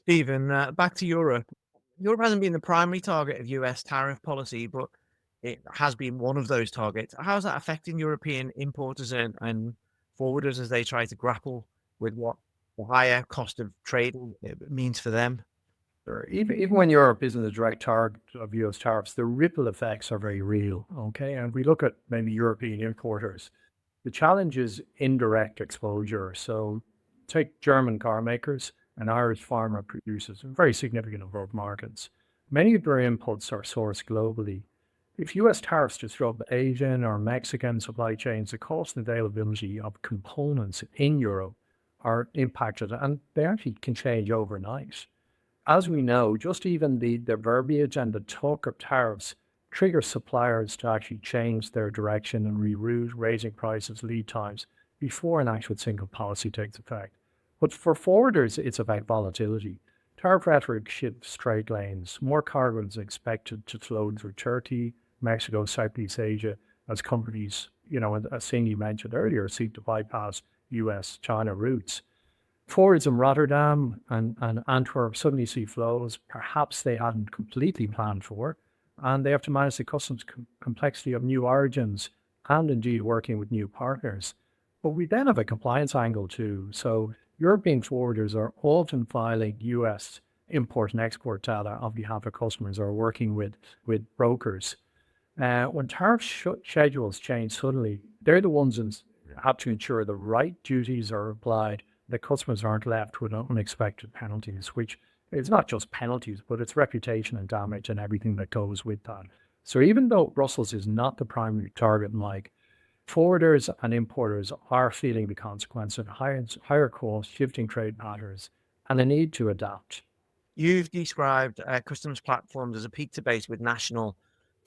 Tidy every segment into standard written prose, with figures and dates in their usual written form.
Stephen, back to Europe. Europe hasn't been the primary target of US tariff policy, but it has been one of those targets. How's that affecting European importers and forwarders as they try to grapple with what the higher cost of trade means for them? Sure. Even when Europe isn't a direct target of US tariffs, the ripple effects are very real. Okay. And we look at maybe European importers. The challenge is indirect exposure. So take German car makers and Irish pharma producers, very significant in both markets. Many of their inputs are sourced globally. If US tariffs disrupt Asian or Mexican supply chains, the cost and availability of components in Europe are impacted and they actually can change overnight. As we know, just even the verbiage and the talk of tariffs trigger suppliers to actually change their direction and reroute, raising prices, lead times before an actual single policy takes effect. But for forwarders, it's about volatility. Tariff rhetoric shifts trade lanes. More cargo is expected to flow through Turkey, Mexico, Southeast Asia, as companies, as Cindy mentioned earlier, seek to bypass US China routes. Forwards in Rotterdam and Antwerp suddenly see flows perhaps they hadn't completely planned for, and they have to manage the customs complexity of new origins and indeed working with new partners. But we then have a compliance angle too. So European forwarders are often filing US import and export data on behalf of customers or working with brokers. When tariff schedules change suddenly, they're the ones that have to ensure the right duties are applied, the customers aren't left with unexpected penalties, which is not just penalties, but it's reputation and damage and everything that goes with that. So even though Brussels is not the primary target, Mike, forwarders and importers are feeling the consequence of higher costs, shifting trade patterns, and the need to adapt. You've described customs platforms as a pizza base with national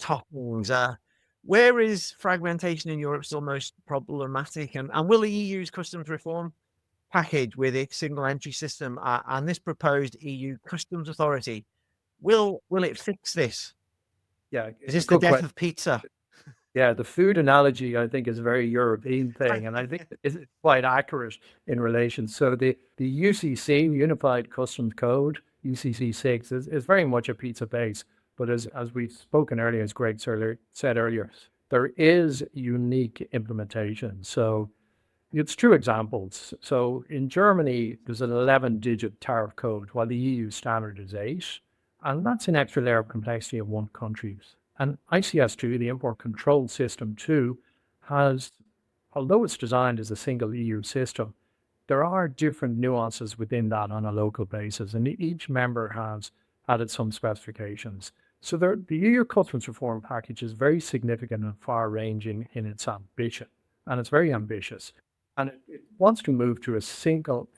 toppings. Where is fragmentation in Europe still most problematic? And will the EU's customs reform package with its single entry system and this proposed EU customs authority, will it fix this? Yeah, Is it's a this the good death question. of pizza? Yeah, the food analogy I think is a very European thing, and I think it's quite accurate in relation. So the UCC Unified Customs Code UCC 6 is very much a pizza base, but as we've spoken earlier, as said earlier, there is unique implementation. So it's two examples. So in Germany, there's an 11-digit tariff code, while the EU standard is 8. And that's an extra layer of complexity in one country. And ICS2, the import control system too, has, although it's designed as a single EU system, there are different nuances within that on a local basis, and each member has added some specifications. So the EU customs reform package is very significant and far-ranging in its ambition, and it's very ambitious. And it wants to move to a single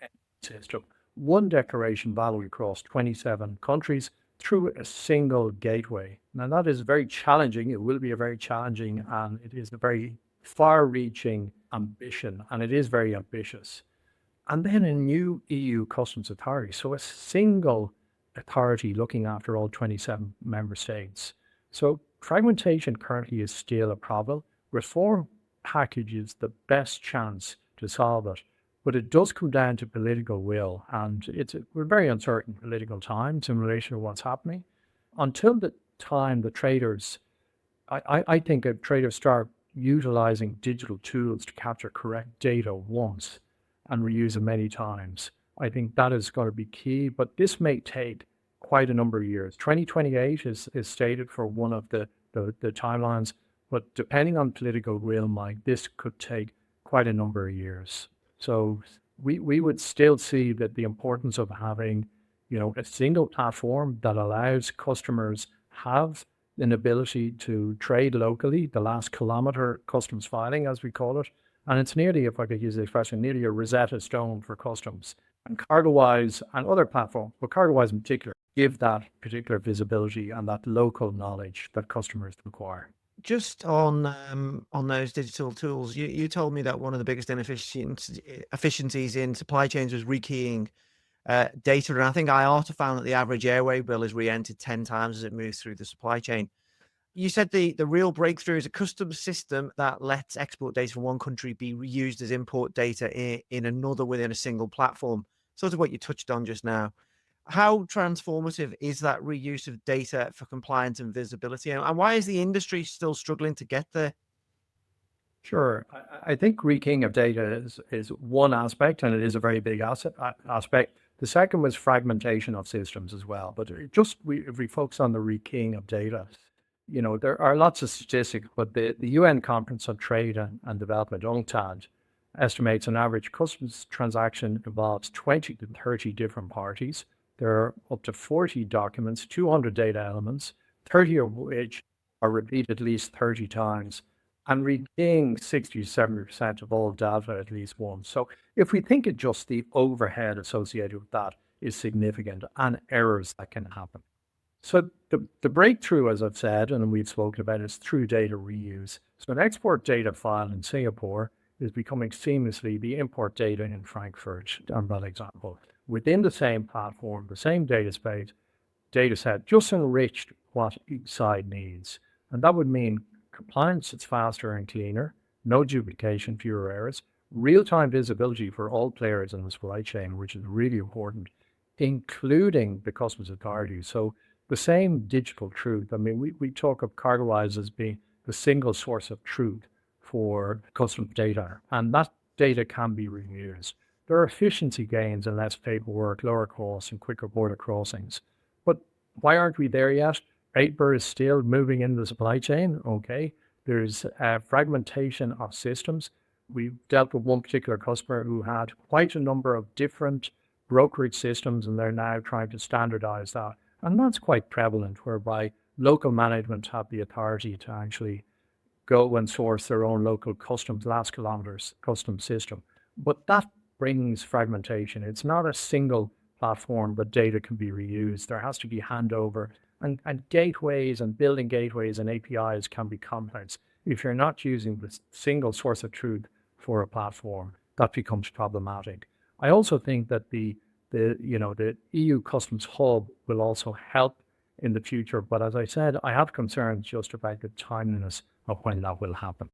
system, one declaration valid across 27 countries through a single gateway. Now, that is very challenging. It will be a very challenging and it is a very far reaching ambition, and it is very ambitious. And then a new EU customs authority. So a single authority looking after all 27 member states. So fragmentation currently is still a problem. Reform package is the best chance to solve it. But it does come down to political will. And we're very uncertain political times in relation to what's happening. Until the time the traders, I think if traders start utilizing digital tools to capture correct data once and reuse it many times, I think that is going to be key. But this may take quite a number of years. 2028 is stated for one of the timelines, but depending on political will, Mike, this could take quite a number of years. So we would still see that the importance of having, a single platform that allows customers have an ability to trade locally, the last kilometer customs filing, as we call it. And it's nearly, if I could use the expression, nearly a Rosetta Stone for customs. And CargoWise and other platforms, but CargoWise in particular, give that particular visibility and that local knowledge that customers require. Just on those digital tools, you told me that one of the biggest efficiencies in supply chains was rekeying data, and I think IATA found that the average airway bill is re-entered 10 times as it moves through the supply chain. You said the real breakthrough is a custom system that lets export data from one country be reused as import data in another within a single platform, sort of what you touched on just now. how transformative is that reuse of data for compliance and visibility? And why is the industry still struggling to get there? Sure. I think rekeying of data is one aspect, and it is a very big aspect. The second was fragmentation of systems as well. But if we focus on the rekeying of data, there are lots of statistics, but the UN Conference on Trade and Development, UNCTAD, estimates an average customs transaction involves 20 to 30 different parties. There are up to 40 documents, 200 data elements, 30 of which are repeated at least 30 times, and rekeying 60 to 70% of all data at least once. So if we think of just the overhead associated with that is significant and errors that can happen. So the breakthrough, as I've said, and we've spoken about, is through data reuse. So an export data file in Singapore is becoming seamlessly the import data in Frankfurt, on that example, within the same platform, the same data set, just enriched what each side needs. And that would mean compliance that's faster and cleaner, no duplication, fewer errors, real-time visibility for all players in the supply chain, which is really important, including the customs authority. So the same digital truth. I mean, we talk of CargoWise as being the single source of truth for customs data, and that data can be reused. There are efficiency gains and less paperwork, lower costs, and quicker border crossings. But why aren't we there yet? Paper is still moving into the supply chain. Okay. There's fragmentation of systems. We've dealt with one particular customer who had quite a number of different brokerage systems, and they're now trying to standardize that. And that's quite prevalent, whereby local management have the authority to actually go and source their own local customs, last kilometers custom system. But that brings fragmentation. It's not a single platform, but data can be reused. There has to be handover, and gateways and building gateways and APIs can be complex. If you're not using the single source of truth for a platform, that becomes problematic. I also think that the EU Customs Hub will also help in the future. But as I said, I have concerns just about the timeliness of when that will happen.